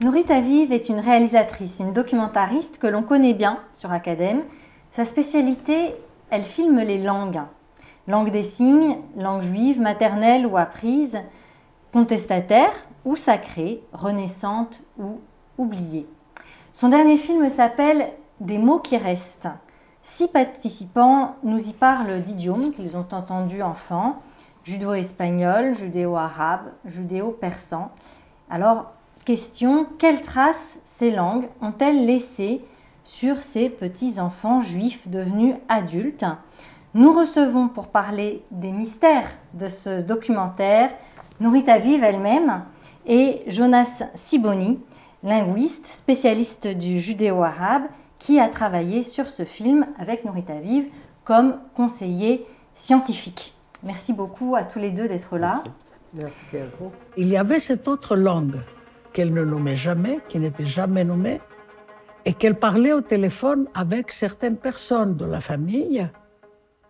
Nourit Aviv est une réalisatrice, une documentariste que l'on connaît bien sur Academ. Sa spécialité, elle filme les langues. Langue des signes, langue juive, maternelle ou apprise, contestataire ou sacrée, renaissante ou oubliée. Son dernier film s'appelle « Des mots qui restent ». 6 participants nous y parlent d'idiomes qu'ils ont entendus enfants, judéo-espagnol, judéo-arabe, judéo-persan. Alors, question, quelles traces ces langues ont-elles laissées sur ces petits-enfants juifs devenus adultes? Nous recevons pour parler des mystères de ce documentaire Nourit Aviv elle-même et Jonas Sibony, linguiste, spécialiste du judéo-arabe, qui a travaillé sur ce film avec Nourit Aviv comme conseiller scientifique. Merci beaucoup à tous les deux d'être là. Merci à vous. Il y avait cette autre langue qu'elle ne nommait jamais, qui n'était jamais nommée, et qu'elle parlait au téléphone avec certaines personnes de la famille.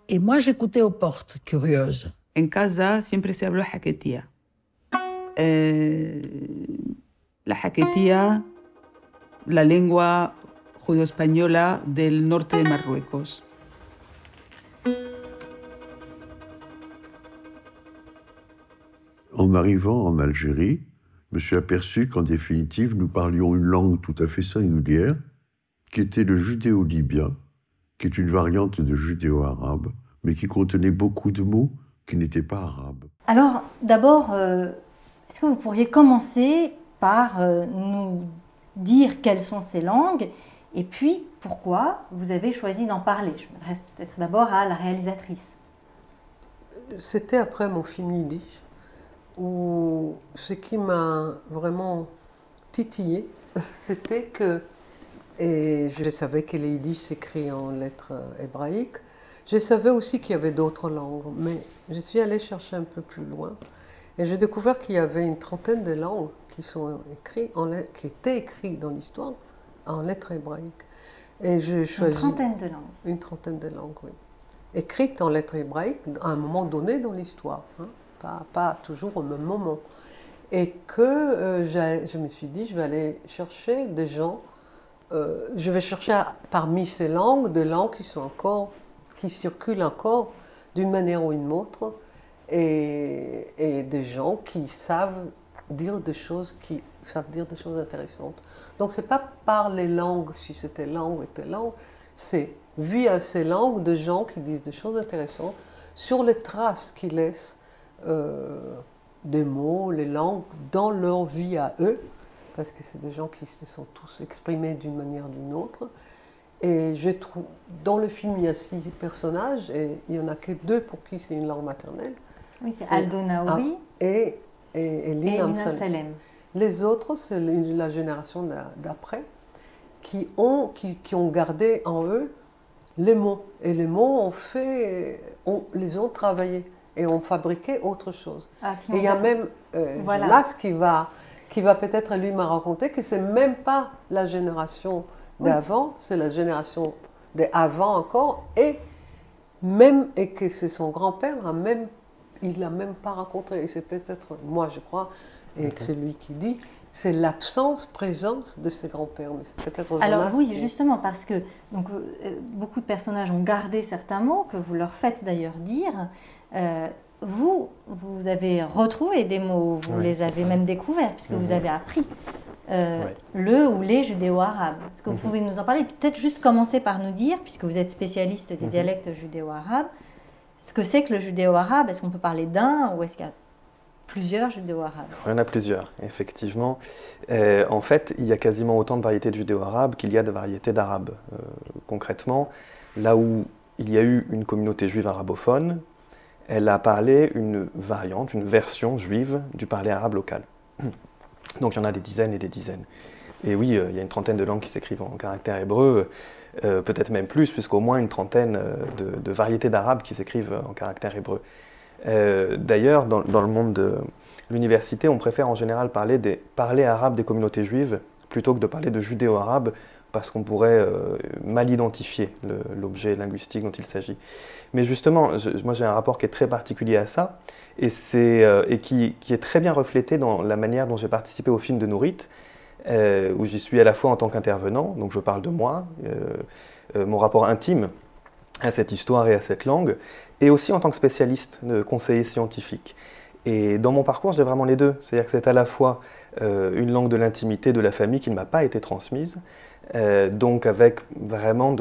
Et moi, j'écoutais aux portes, curieuse. En casa siempre se habló jaquetía. La jaquetía, la lengua judeo-española del norte de Marruecos. En arrivant en Algérie, je me suis aperçu qu'en définitive, nous parlions une langue tout à fait singulière, qui était le judéo-libyen, qui est une variante de judéo-arabe, mais qui contenait beaucoup de mots qui n'étaient pas arabes. Alors, d'abord, est-ce que vous pourriez commencer par nous dire quelles sont ces langues et puis pourquoi vous avez choisi d'en parler? Je m'adresse peut-être d'abord à la réalisatrice. C'était après mon film yiddish, où ce qui m'a vraiment titillé, c'était que, et je savais que le yiddish s'écrit en lettres hébraïques, je savais aussi qu'il y avait d'autres langues, mais je suis allée chercher un peu plus loin et j'ai découvert qu'il y avait une trentaine de langues qui étaient écrites dans l'histoire en lettres hébraïques. Et j'ai choisi une trentaine de langues. Une trentaine de langues, oui. Écrites en lettres hébraïques à un moment donné dans l'histoire, hein, pas toujours au même moment. Et que je me suis dit, je vais aller chercher des gens, je vais chercher parmi ces langues, des langues qui circulent encore d'une manière ou d'une autre, et des gens qui savent dire des choses intéressantes. Donc c'est pas par les langues, si c'était langue ou telle langue, c'est via ces langues de gens qui disent des choses intéressantes sur les traces qu'ils laissent des mots, les langues dans leur vie à eux, parce que c'est des gens qui se sont tous exprimés d'une manière ou d'une autre. Et je trouve, dans le film, il y a 6 personnages et il n'y en a que 2 pour qui c'est une langue maternelle. Oui, c'est Aldo Naouri et Lina Salem. Les autres, c'est la génération d'après, qui ont gardé en eux les mots. Et les mots, les ont travaillés et ont fabriqué autre chose. Et il y a même Jonas qui va peut-être lui m'a raconté que c'est même pas la génération d'avant, c'est la génération d'avant encore, et que c'est son grand-père, il l'a même pas rencontré. Et c'est peut-être, moi je crois, et c'est lui qui dit, c'est présence de ses grands-pères. Mais c'est peut-être Jonas. Alors oui, justement, parce que beaucoup de personnages ont gardé certains mots, que vous leur faites d'ailleurs dire. Vous avez retrouvé des mots, vous les avez même découverts, puisque vous avez appris le ou les judéo-arabes. Est-ce que vous pouvez nous en parler? Peut-être juste commencer par nous dire, puisque vous êtes spécialiste des dialectes judéo-arabes, ce que c'est que le judéo-arabe. Est-ce qu'on peut parler d'un ou est-ce qu'il y a plusieurs judéo-arabes? Il y en a plusieurs, effectivement. En fait, il y a quasiment autant de variétés de judéo-arabes qu'il y a de variétés d'arabes. Concrètement, là où il y a eu une communauté juive arabophone, elle a parlé une variante, une version juive du parler arabe local. Donc il y en a des dizaines et des dizaines. Et oui, il y a une trentaine de langues qui s'écrivent en caractère hébreu, peut-être même plus, puisqu'au moins une trentaine de variétés d'arabe qui s'écrivent en caractère hébreu. D'ailleurs, dans le monde de l'université, on préfère en général parler arabes des communautés juives plutôt que de parler de judéo-arabes parce qu'on pourrait mal identifier l'objet linguistique dont il s'agit. Mais justement, moi j'ai un rapport qui est très particulier à ça, et qui est très bien reflété dans la manière dont j'ai participé au film de Nourit, où j'y suis à la fois en tant qu'intervenant, donc je parle de moi, mon rapport intime à cette histoire et à cette langue, et aussi en tant que spécialiste, de conseiller scientifique. Et dans mon parcours, j'ai vraiment les deux, c'est-à-dire que c'est à la fois une langue de l'intimité de la famille qui ne m'a pas été transmise, donc avec vraiment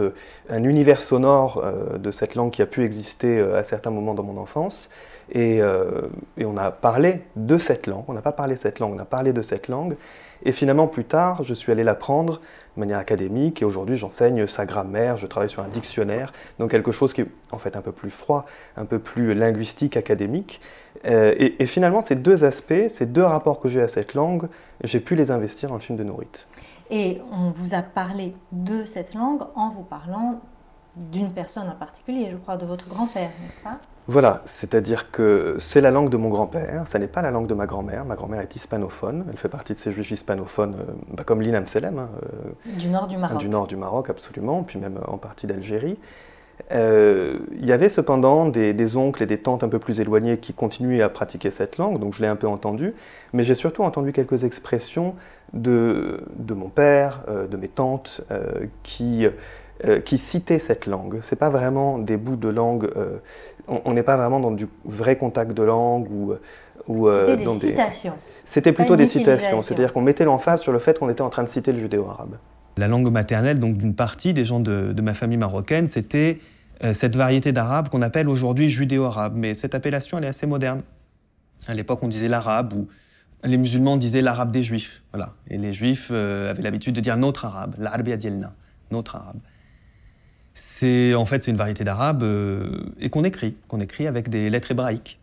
un univers sonore de cette langue qui a pu exister à certains moments dans mon enfance, et on a parlé de cette langue, on n'a pas parlé de cette langue, on a parlé de cette langue, et finalement plus tard, je suis allé l'apprendre de manière académique, et aujourd'hui j'enseigne sa grammaire, je travaille sur un dictionnaire, donc quelque chose qui est en fait un peu plus froid, un peu plus linguistique, académique, et finalement ces deux aspects, ces deux rapports que j'ai à cette langue, j'ai pu les investir dans le film de Nourit. Et on vous a parlé de cette langue en vous parlant d'une personne en particulier, je crois, de votre grand-père, n'est-ce pas? Voilà, c'est-à-dire que c'est la langue de mon grand-père, ça n'est pas la langue de ma grand-mère. Ma grand-mère est hispanophone, elle fait partie de ces juifs hispanophones, comme Lina Mselem. Du nord du Maroc. Du nord du Maroc, absolument, puis même en partie d'Algérie. Il y avait cependant des oncles et des tantes un peu plus éloignés qui continuaient à pratiquer cette langue, donc je l'ai un peu entendu, mais j'ai surtout entendu quelques expressions de mon père, de mes tantes, qui citaient cette langue. Ce n'est pas vraiment des bouts de langue, on n'est pas vraiment dans du vrai contact de langue. C'était des citations. C'était plutôt des citations, c'est-à-dire qu'on mettait l'emphase sur le fait qu'on était en train de citer le judéo-arabe. La langue maternelle donc d'une partie des gens de ma famille marocaine, c'était cette variété d'arabe qu'on appelle aujourd'hui judéo-arabe. Mais cette appellation, elle est assez moderne. À l'époque, on disait l'arabe, ou les musulmans disaient l'arabe des juifs. Voilà. Et les juifs avaient l'habitude de dire notre arabe, l'arabiya dielna, notre arabe. En fait, c'est une variété d'arabe et qu'on écrit avec des lettres hébraïques.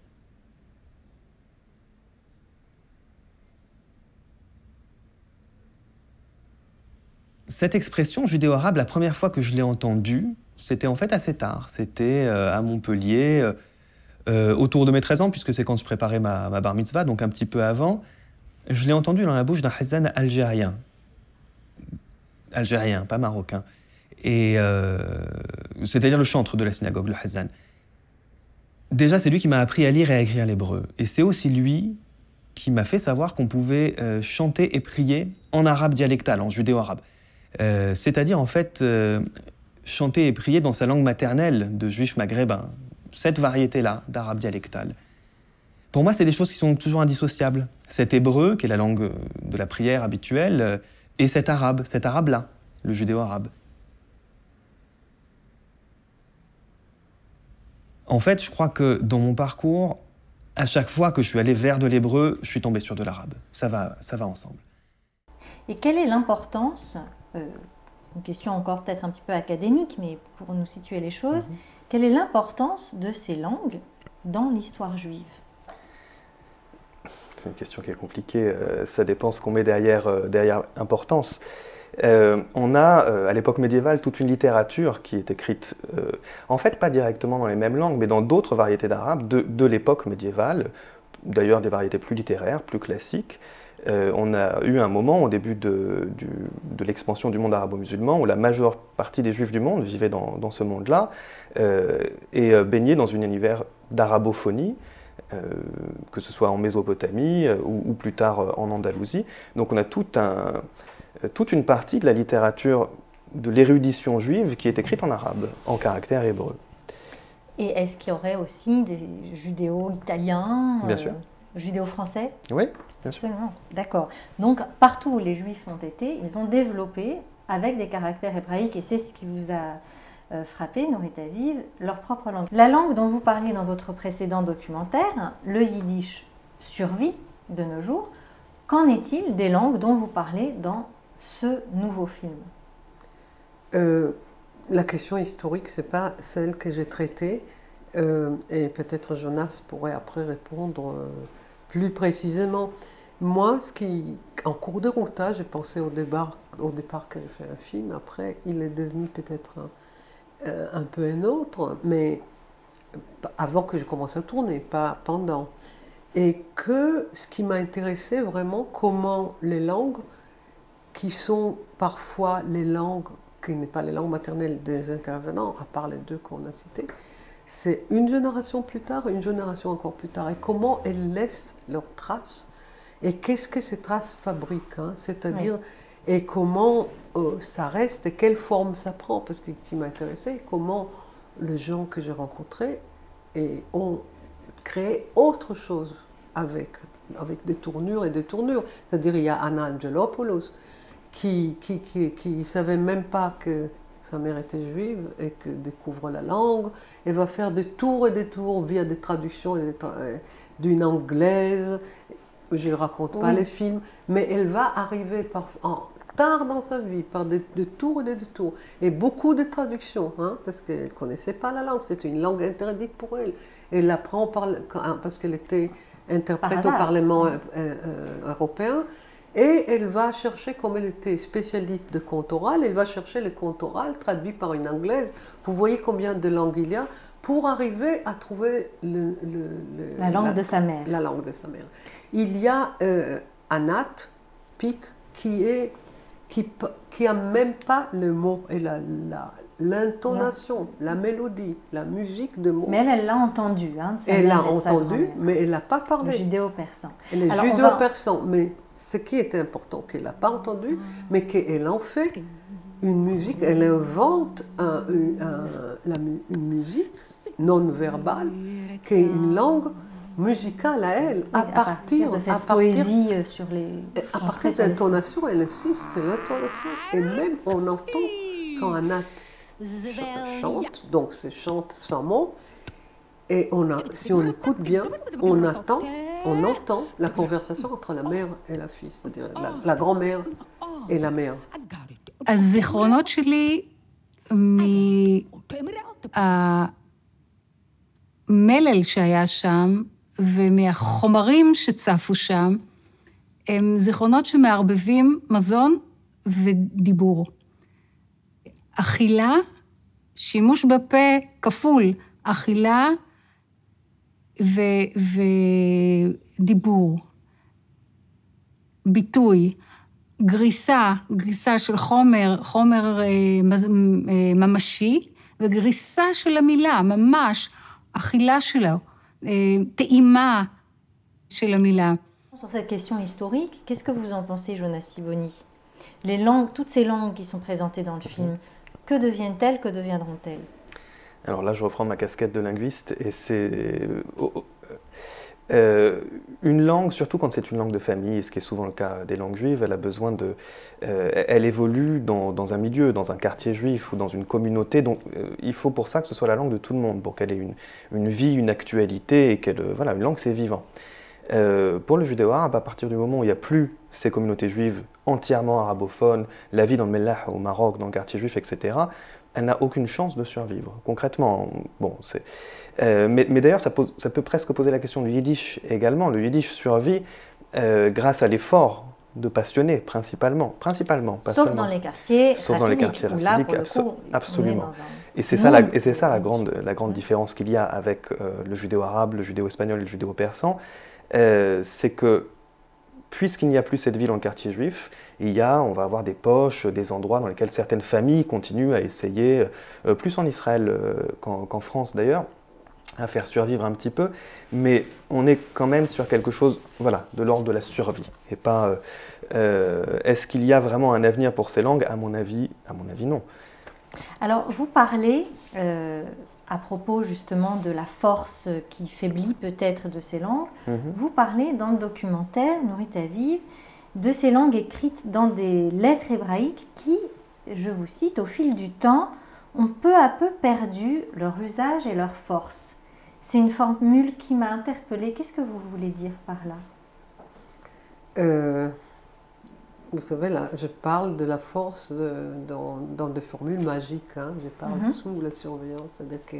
Cette expression judéo-arabe, la première fois que je l'ai entendue, c'était en fait assez tard. C'était à Montpellier, autour de mes 13 ans, puisque c'est quand je préparais ma bar mitzvah, donc un petit peu avant. Je l'ai entendue dans la bouche d'un Hassan algérien. Algérien, pas marocain. Et c'est-à-dire le chantre de la synagogue, le Hassan. Déjà, c'est lui qui m'a appris à lire et à écrire l'hébreu. Et c'est aussi lui qui m'a fait savoir qu'on pouvait chanter et prier en arabe dialectal, en judéo-arabe. C'est-à-dire, en fait, chanter et prier dans sa langue maternelle de juif maghrébin. Cette variété-là d'arabe dialectal. Pour moi, c'est des choses qui sont toujours indissociables. Cet hébreu, qui est la langue de la prière habituelle, et cet arabe-là, le judéo-arabe. En fait, je crois que dans mon parcours, à chaque fois que je suis allé vers de l'hébreu, je suis tombé sur de l'arabe. Ça va ensemble. Et quelle est l'importance, c'est une question encore peut-être un petit peu académique, mais pour nous situer les choses, quelle est l'importance de ces langues dans l'histoire juive? C'est une question qui est compliquée, ça dépend ce qu'on met derrière importance. On a, à l'époque médiévale, toute une littérature qui est écrite, en fait pas directement dans les mêmes langues, mais dans d'autres variétés d'arabe de l'époque médiévale, d'ailleurs des variétés plus littéraires, plus classiques. On a eu un moment au début de l'expansion du monde arabo-musulman où la majeure partie des juifs du monde vivaient dans ce monde-là et baignaient dans un univers d'arabophonie, que ce soit en Mésopotamie ou plus tard en Andalousie. Donc on a toute une partie de la littérature de l'érudition juive qui est écrite en arabe, en caractère hébreu. Et est-ce qu'il y aurait aussi des judéo-italiens, judéo-français? Oui, bien sûr. Absolument, d'accord. Donc partout où les juifs ont été, ils ont développé avec des caractères hébraïques, et c'est ce qui vous a frappé, Nourit Aviv, leur propre langue. La langue dont vous parliez dans votre précédent documentaire, le yiddish, survit de nos jours. Qu'en est-il des langues dont vous parlez dans ce nouveau film? La question historique, ce n'est pas celle que j'ai traitée, et peut-être Jonas pourrait après répondre plus précisément. Moi, en cours de route, j'ai pensé au départ que j'ai fait un film, après il est devenu peut-être un peu un autre, mais avant que je commence à tourner, pas pendant. Et que ce qui m'a intéressé vraiment, comment les langues qui sont parfois les langues, qui n'est pas les langues maternelles des intervenants, à part les deux qu'on a cités. C'est une génération plus tard, une génération encore plus tard. Et comment elles laissent leurs traces et qu'est-ce que ces traces fabriquent, hein, c'est-à-dire, et comment ça reste et quelle forme ça prend. Parce que ce qui m'a intéressé, comment les gens que j'ai rencontrés ont créé autre chose avec des tournures et des tournures. C'est-à-dire, il y a Anna Angelopoulos qui ne savait même pas que sa mère était juive et que découvre la langue, et va faire des tours et des tours via des traductions d'une anglaise. Je ne raconte pas les films, mais elle va arriver tard dans sa vie par des tours et des tours. Et beaucoup de traductions, hein, parce qu'elle ne connaissait pas la langue, c'était une langue interdite pour elle. Elle l'apprend parce qu'elle était interprète au Parlement européen. Et elle va chercher, comme elle était spécialiste de conte oral, elle va chercher le conte oral traduit par une anglaise. Vous voyez combien de langues il y a pour arriver à trouver la langue de sa mère. La langue de sa mère. Il y a Anat Pik qui a même pas le mot et l'intonation, la mélodie, la musique de mots. Mais elle l'a entendu. Hein, elle l'a entendu, mais elle n'a pas parlé. Le judéo-persan. Elle est judéo-persan, mais ce qui est important, qu'elle n'a pas entendu, mais qu'elle en fait une musique, elle invente une musique non-verbale, qui est une langue musicale à elle, à partir de cette poésie sur les... À partir de l'intonation, elle insiste, c'est l'intonation. Et même on entend quand Anat chante, donc c'est chante sans mots, et si on écoute bien, on entend la conversation entre la mère et la fille, c'est-à-dire la grand-mère et la mère. הזיכרונות שלי מהמלל שהיה שם ומהחומרים שצפו שם, הם זיכרונות שמערבבים מזון ודיבור. אכילה, שימוש בפה כפול, אכילה ודיבור, ביטוי, גריסה של חומר ממשי, וגריסה של המילה, ממש, אכילה שלו, טעימה של המילה. Sur cette question historique, qu'est-ce que vous en pensez, Jonas Sibony? Les langues, toutes ces langues qui sont présentées dans le film, que deviennent-elles, que deviendront-elles? Alors là, je reprends ma casquette de linguiste, et c'est une langue, surtout quand c'est une langue de famille, et ce qui est souvent le cas des langues juives, elle a besoin elle évolue dans un milieu, dans un quartier juif ou dans une communauté, donc il faut pour ça que ce soit la langue de tout le monde, pour qu'elle ait une vie, une actualité, et voilà, une langue c'est vivant. Pour le judéo-arabe, à partir du moment où il n'y a plus ces communautés juives entièrement arabophones, la vie dans le Mellah au Maroc, dans le quartier juif, etc., elle n'a aucune chance de survivre. Concrètement, bon, mais d'ailleurs, ça peut presque poser la question du yiddish également. Le yiddish survit grâce à l'effort de passionnés, principalement. Pas Sauf seulement. dans les quartiers Sauf dans les quartiers racidiques, absolument. Et c'est ça, la grande différence qu'il y a avec le judéo-arabe, le judéo-espagnol et le judéo-persan, c'est que puisqu'il n'y a plus cette vie dans le quartier juif, on va avoir des poches, des endroits dans lesquels certaines familles continuent à essayer, plus en Israël qu'en France d'ailleurs, à faire survivre un petit peu, mais on est quand même sur quelque chose, voilà, de l'ordre de la survie, et pas est-ce qu'il y a vraiment un avenir pour ces langues? À mon avis, non. Alors, vous parlez à propos justement de la force qui faiblit peut-être de ces langues, vous parlez dans le documentaire Nourit Aviv de ces langues écrites dans des lettres hébraïques qui, je vous cite, au fil du temps, ont peu à peu perdu leur usage et leur force. C'est une formule qui m'a interpellée. Qu'est-ce que vous voulez dire par là? Vous savez, là, je parle de la force dans des formules magiques. Hein. Je parle sous la surveillance. C'est-à-dire que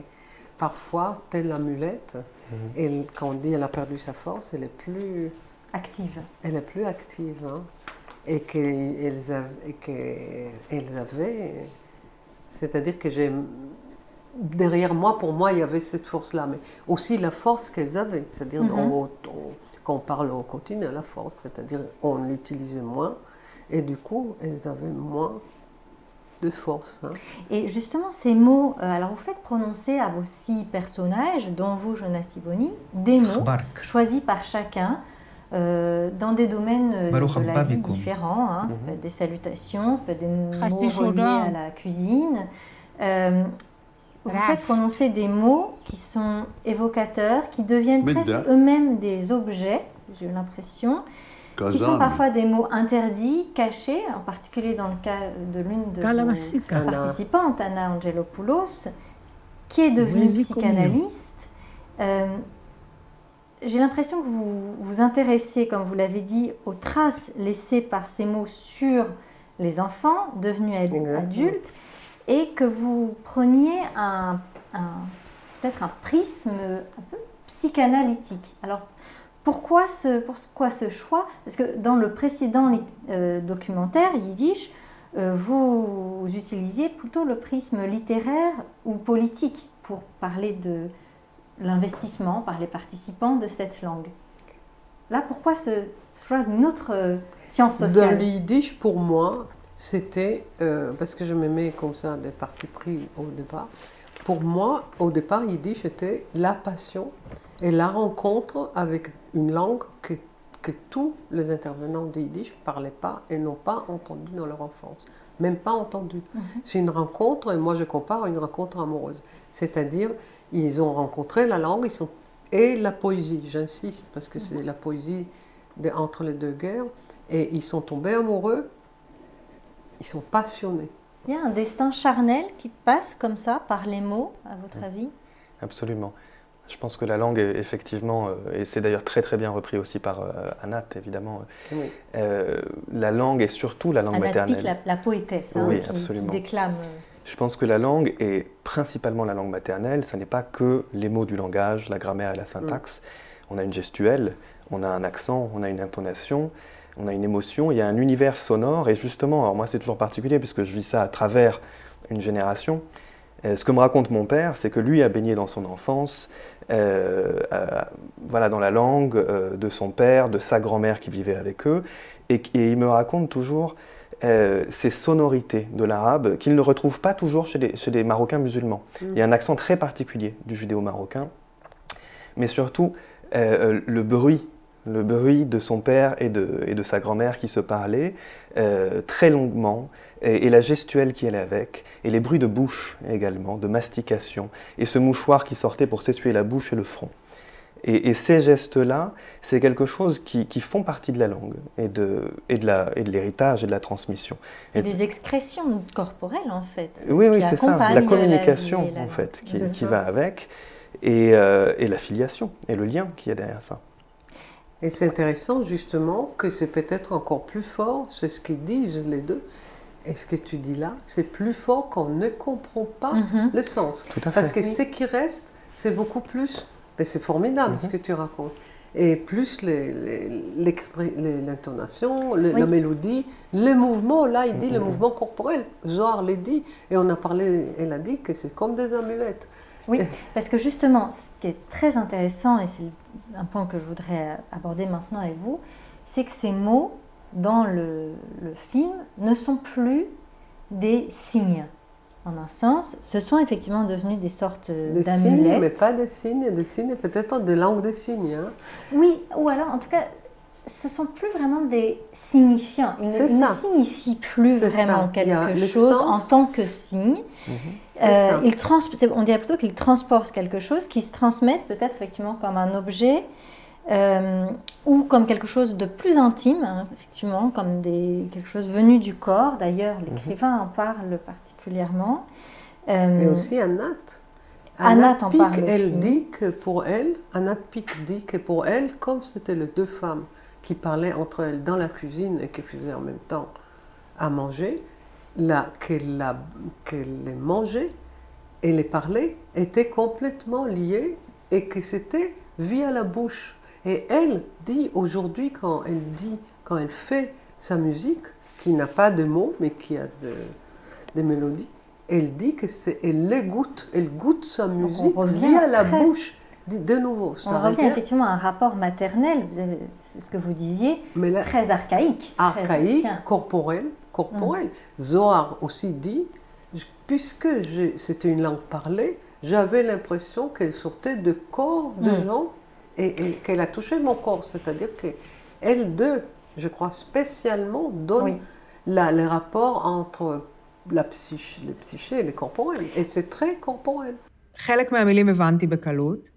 parfois, telle amulette, quand on dit qu'elle a perdu sa force, elle est plus active. Elle est plus active. Hein. Et qu'elles avaient... C'est-à-dire que derrière moi, pour moi, il y avait cette force-là, mais aussi la force qu'elles avaient. C'est-à-dire, quand on parle au quotidien, la force, c'est-à-dire on l'utilisait moins. Et du coup, elles avaient moins de force. Hein. Et justement, ces mots, alors vous faites prononcer à vos 6 personnages, dont vous, Jonas Sibony, des mots choisis par chacun dans des domaines de la vie différents. Hein. Ça peut être des salutations, ça peut être des mots reliés à la cuisine. Vous faites prononcer des mots qui sont évocateurs, qui deviennent presque eux-mêmes des objets, j'ai eu l'impression, qui sont parfois des mots interdits, cachés, en particulier dans le cas de l'une de vos participantes, Anna Angelopoulos, qui est devenue psychanalyste. J'ai l'impression que vous vous intéressez, comme vous l'avez dit, aux traces laissées par ces mots sur les enfants devenus adultes, et que vous preniez peut-être un prisme un peu psychanalytique. Alors, pourquoi ce choix? Parce que dans le précédent documentaire, Yiddish, vous utilisiez plutôt le prisme littéraire ou politique pour parler de l'investissement par les participants de cette langue. Là, pourquoi ce choix d'une autre science sociale? Dans le Yiddish, pour moi, c'était, parce que je me mets comme ça des partis pris au départ, pour moi, au départ, Yiddish était la passion et la rencontre avec une langue que tous les intervenants de Yiddish ne parlaient pas et n'ont pas entendu dans leur enfance. Même pas entendu. C'est une rencontre, et moi je compare à une rencontre amoureuse. C'est-à-dire, ils ont rencontré la langue et la poésie, j'insiste, parce que c'est la poésie entre les deux guerres, et ils sont tombés amoureux, ils sont passionnés. Il y a un destin charnel qui passe comme ça par les mots, à votre avis? Absolument. Je pense que la langue, effectivement, et c'est d'ailleurs très très bien repris aussi par Anat, évidemment, la langue est surtout la langue maternelle. Anat Pik, la poétesse, hein, qui déclame. Je pense que la langue est principalement la langue maternelle, ça n'est pas que les mots du langage, la grammaire et la syntaxe. On a une gestuelle, on a un accent, on a une intonation, on a une émotion, il y a un univers sonore, et justement, alors moi c'est toujours particulier puisque je vis ça à travers une génération. Ce que me raconte mon père, c'est que lui a baigné dans son enfance, voilà, dans la langue de son père, de sa grand-mère qui vivait avec eux, et il me raconte toujours ces sonorités de l'arabe qu'il ne retrouve pas toujours chez les Marocains musulmans. Il y a un accent très particulier du judéo-marocain, mais surtout le bruit de son père et de sa grand-mère qui se parlaient très longuement, et la gestuelle qui allait avec, et les bruits de bouche également, de mastication, et ce mouchoir qui sortait pour s'essuyer la bouche et le front. Et ces gestes-là, c'est quelque chose qui font partie de la langue, et de l'héritage et de la transmission. Et des expressions corporelles, en fait. Oui, c'est ça, la communication, en fait, qui va avec, et la filiation, et le lien qu'il y a derrière ça. Et c'est intéressant justement que c'est peut-être encore plus fort, c'est ce qu'ils disent les deux, et ce que tu dis là, c'est plus fort qu'on ne comprend pas le sens. Tout à fait. Parce que ce qui reste, c'est beaucoup plus, mais c'est formidable ce que tu racontes, et plus l'intonation, la mélodie, les mouvements, là il dit le mouvement corporel, Zohar l'a dit, et on a parlé, elle a dit que c'est comme des amulettes. Oui, parce que justement, ce qui est très intéressant, et c'est un point que je voudrais aborder maintenant avec vous, c'est que ces mots, dans le film, ne sont plus des signes. En un sens, ce sont effectivement devenus des sortes d'amulettes. Des signes, mais pas des signes peut-être des langues des signes. Hein. Oui, ou alors, en tout cas, ce ne sont plus vraiment des signifiants. Ils ne signifient plus vraiment quelque chose en tant que signe. On dirait plutôt qu'ils transportent quelque chose, qui se transmettent peut-être effectivement comme un objet ou comme quelque chose de plus intime, hein, effectivement, comme quelque chose venu du corps. D'ailleurs, l'écrivain en parle particulièrement. Et aussi Anat. Anat en parle aussi. Anat Pik dit que pour elle, comme c'était les deux femmes qui parlaient entre elles dans la cuisine et qui faisaient en même temps à manger, qu'elle les mangeait et les parlait étaient complètement liés et que c'était via la bouche. Et elle dit aujourd'hui, quand elle fait sa musique, qui n'a pas de mots mais qui a des mélodies, elle dit que elle goûte sa musique via la bouche. De nouveau, On ça revient revient, effectivement à un rapport maternel, c'est ce que vous disiez, mais là, très archaïque. très archaïque, ancien. corporel. Zohar aussi dit, puisque c'était une langue parlée, j'avais l'impression qu'elle sortait de corps de gens et qu'elle a touché mon corps. C'est-à-dire qu'elle deux, je crois spécialement, donne les rapports entre le psyché et le corporel. Et c'est très corporel. חלק מהמילים הבנתי בקלות,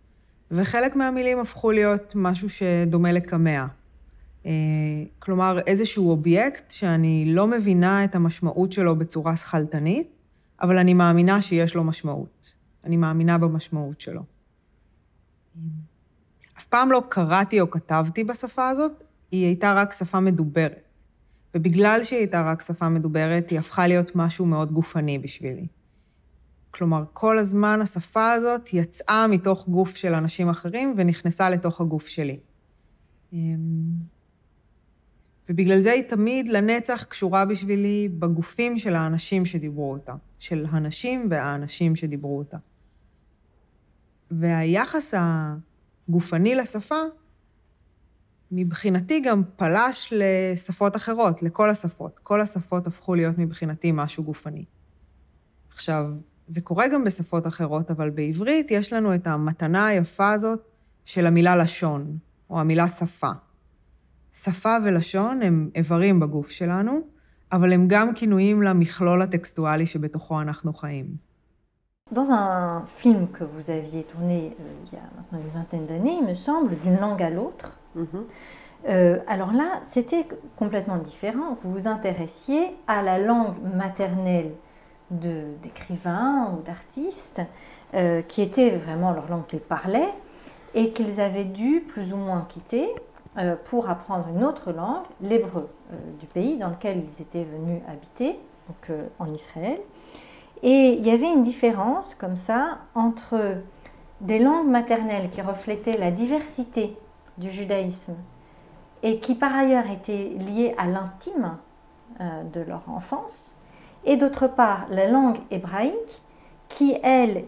וחלק מהמילים הפכו להיות משהו שדומה לקמע. כלומר, איזשהו אובייקט שאני לא מבינה את המשמעות שלו בצורה שכלתנית, אבל אני מאמינה שיש לו משמעות. אני מאמינה במשמעות שלו. אף פעם לא קראתי או כתבתי בשפה הזאת, היא הייתה רק שפה מדוברת. ובגלל שהיא הייתה רק שפה מדוברת, היא הפכה להיות משהו מאוד גופני בשבילי. כלומר, כל הזמן השפה הזאת יצאה מתוך גוף של אנשים אחרים ונכנסה לתוך הגוף שלי. ובגלל זה היא תמיד לנצח קשורה בשבילי בגופים של האנשים שדיברו אותה, של הנשים והאנשים שדיברו אותה. והיחס הגופני לשפה, מבחינתי גם פלש לשפות אחרות, לכל השפות. כל השפות הפכו להיות מבחינתי משהו גופני. עכשיו, זה קורה גם בשפות אחרות, אבל בעברית יש לנו את המתנה היפה הזאת של המילה לשון, או המילה שפה. שפה ולשון הם איברים בגוף שלנו, אבל הם גם כינויים למכלול הטקסטואלי שבתוכו אנחנו חיים. Dans un film que vous aviez tourné il y a maintenant une vingtaine d'années, il me semble, d'une langue à l'autre, alors là, c'était complètement différent. Vous vous intéressiez à la langue maternelle d'écrivains ou d'artistes qui était vraiment leur langue qu'ils parlaient et qu'ils avaient dû plus ou moins quitter pour apprendre une autre langue, l'hébreu du pays dans lequel ils étaient venus habiter, donc en Israël. Et il y avait une différence comme ça entre des langues maternelles qui reflétaient la diversité du judaïsme et qui par ailleurs étaient liées à l'intime de leur enfance, et d'autre part la langue hébraïque qui, elle,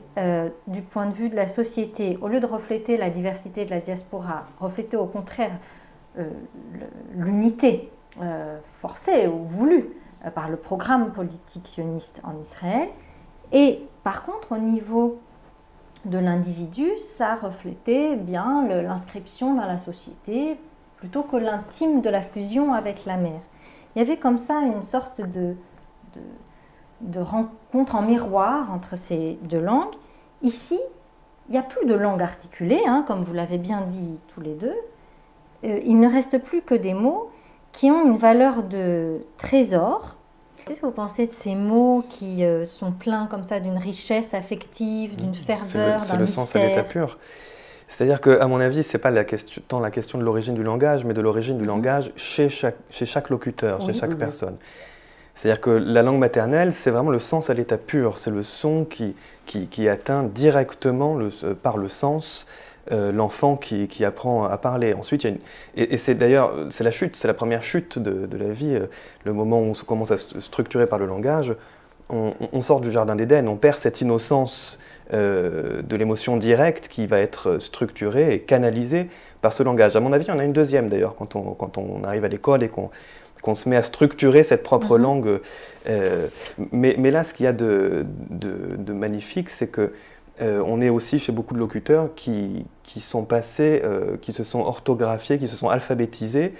du point de vue de la société, au lieu de refléter la diversité de la diaspora, reflétait au contraire l'unité forcée ou voulue par le programme politique sioniste en Israël. Et par contre, au niveau de l'individu, ça reflétait bien l'inscription dans la société plutôt que l'intime de la fusion avec la mère. Il y avait comme ça une sorte de rencontre en miroir entre ces deux langues. Ici, il n'y a plus de langue articulée, hein, comme vous l'avez bien dit tous les deux. Il ne reste plus que des mots qui ont une valeur de trésor. Qu'est-ce que vous pensez de ces mots qui sont pleins comme ça d'une richesse affective, d'une ferveur, d'un mystère ? C'est le sens à l'état pur. C'est-à-dire qu'à mon avis, ce n'est pas tant la question de l'origine du langage, mais de l'origine du langage chez chaque locuteur, chez chaque personne. C'est-à-dire que la langue maternelle, c'est vraiment le sens à l'état pur. C'est le son qui atteint directement par le sens l'enfant qui apprend à parler. Ensuite, et c'est d'ailleurs, c'est la chute, c'est la première chute de la vie, le moment où on commence à se structurer par le langage. On sort du jardin d'Éden, on perd cette innocence de l'émotion directe qui va être structurée et canalisée par ce langage. À mon avis, il y en a une deuxième d'ailleurs quand on arrive à l'école et qu'on se met à structurer cette propre langue. Mais là, ce qu'il y a de magnifique, c'est que on est aussi chez beaucoup de locuteurs qui sont passés, qui se sont orthographiés, qui se sont alphabétisés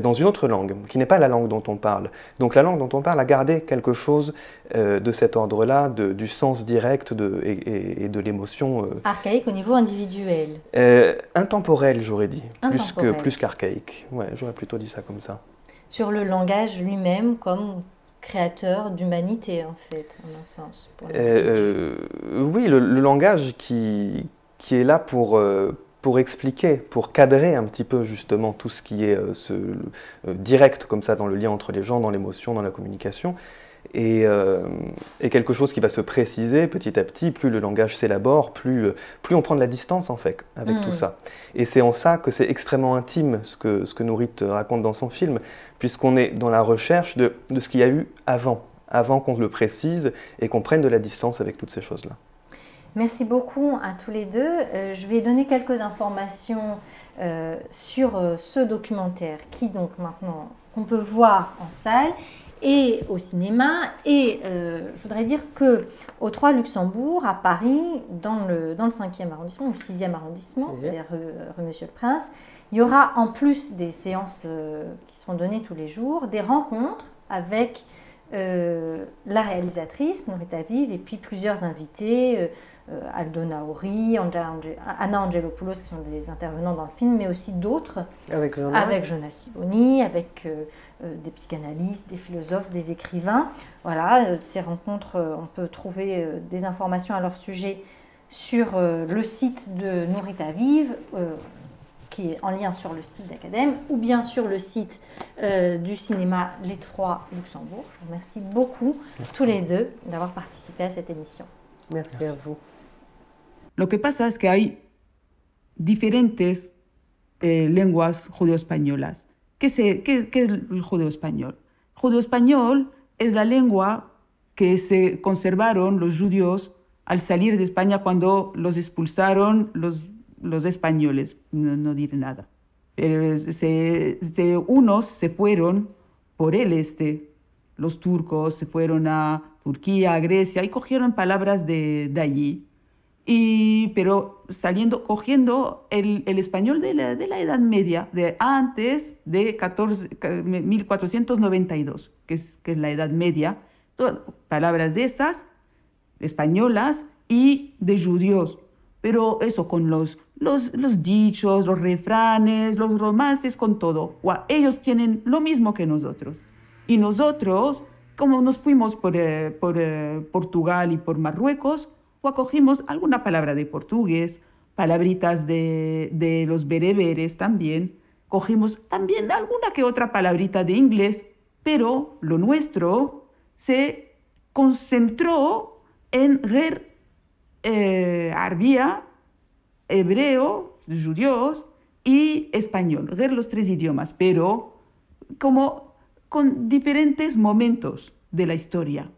dans une autre langue, qui n'est pas la langue dont on parle. Donc la langue dont on parle a gardé quelque chose de cet ordre-là, du sens direct et de l'émotion. Archaïque au niveau individuel. Intemporel, j'aurais dit, plus qu'archaïque. Ouais, j'aurais plutôt dit ça comme ça. Sur le langage lui-même comme créateur d'humanité, en fait, en un sens. Oui, le langage qui est là pour expliquer, pour cadrer un petit peu justement tout ce qui est direct comme ça dans le lien entre les gens, dans l'émotion, dans la communication, et quelque chose qui va se préciser petit à petit, plus le langage s'élabore, plus on prend de la distance en fait avec tout ça. Et c'est en ça que c'est extrêmement intime ce que Nourit raconte dans son film, puisqu'on est dans la recherche de ce qu'il y a eu avant qu'on le précise et qu'on prenne de la distance avec toutes ces choses-là. Merci beaucoup à tous les deux. Je vais donner quelques informations sur ce documentaire qu'on peut voir en salle et au cinéma. Et je voudrais dire qu'au 3 Luxembourg, à Paris, dans le 5e arrondissement, ou 6e arrondissement, c'est-à-dire rue Monsieur-le-Prince, il y aura en plus des séances qui seront données tous les jours, des rencontres avec la réalisatrice, Nurita Aviv, et puis plusieurs invités, Aldo Naori, Anna Angelopoulos, qui sont des intervenants dans le film, mais aussi d'autres, avec Jonas Sibony, avec des psychanalystes, des philosophes, des écrivains. Voilà, ces rencontres, on peut trouver des informations à leur sujet sur le site de Nurita Aviv, qui est en lien sur le site d'Academ, ou bien sur le site du cinéma Les Trois Luxembourg. Je vous remercie beaucoup, tous les deux, d'avoir participé à cette émission. Merci à vous. Lo que pasa es que hay diferentes lenguas judeo-españolas. ¿Qué es el judeo-español? El judeo-español es la lengua que se conservaron los judíos al salir de España cuando los expulsaron los españoles. No diré nada. Pero unos se fueron por el este, los turcos se fueron a Turquía, a Grecia, y cogieron palabras de allí. Pero cogiendo el español de la Edad Media, de antes de 1492, que es la Edad Media, palabras de esas, españolas y de judíos. Pero eso, con los dichos, los refranes, los romances, con todo. Ellos tienen lo mismo que nosotros. Y nosotros, como nos fuimos por Portugal y por Marruecos, acogimos alguna palabra de portugués, palabritas de los bereberes también, cogimos también alguna que otra palabrita de inglés, pero lo nuestro se concentró en arbia, hebreo, judíos y español, los tres idiomas, pero como con diferentes momentos de la historia.